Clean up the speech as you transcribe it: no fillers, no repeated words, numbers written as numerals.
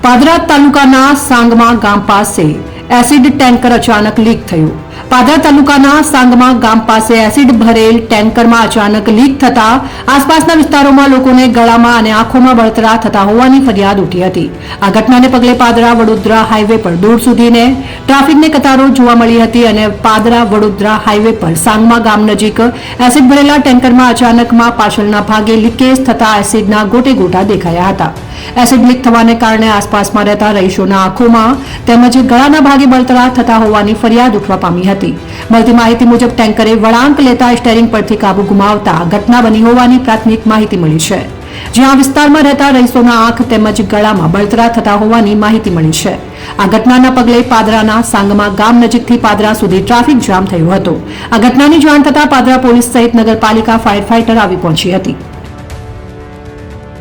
પાદરા તાલુકાના સાંગમા ગામ પાસે એસિડ ટેન્કર અચાનક લીક થયું। પાદરા તાલુકાના સાંગમા ગામ પાસે એસિડ ભરેલ ટેન્કરમાં અચાનક લીક થતા આસપાસના વિસ્તારોમાં લોકોને ગળામાં અને આંખોમાં બળતરા થતા હોવાની ફરિયાદ ઉઠી હતી। આ ઘટનાને પગલે પાદરા વડોદરા હાઈવે પર દૂર સુધીને ટ્રાફિકની કતારો જોવા મળી હતી અને પાદરા વડોદરા હાઈવે પર સાંગમા ગામ નજીક એસિડ ભરેલા ટેન્કરમાં અચાનકમાં પાછળના ભાગે લીકેજ થતા એસિડના ગોટે ગોટા દેખાયા હતા। એસિડ લીક થવાને કારણે આસપાસમાં રહેતા રહીશોના આંખોમાં તેમજ ગળાના ભાગે બળતરા થતા હોવાની ફરિયાદ ઉઠવા પામી હતી। મળતી માહિતી મુજબ ટેન્કરે વળાંક લેતા સ્ટીયરિંગ પરથી કાબુ ગુમાવતા ઘટના બની હોવાની પ્રાથમિક માહિતી મળી છે, જ્યાં વિસ્તારમાં રહેતા રહીશોના આંખ તેમજ ગળામાં બળતરા થતા હોવાની માહિતી મળી છે। આ ઘટનાના પગલે પાદરાના સાંગમા ગામ નજીકથી પાદરા સુધી ટ્રાફિક જામ થયો હતો। આ ઘટનાની જાણ થતાં પાદરા પોલીસ સહિત નગરપાલિકા ફાયર ફાઈટર આવી પહોંચી હતી।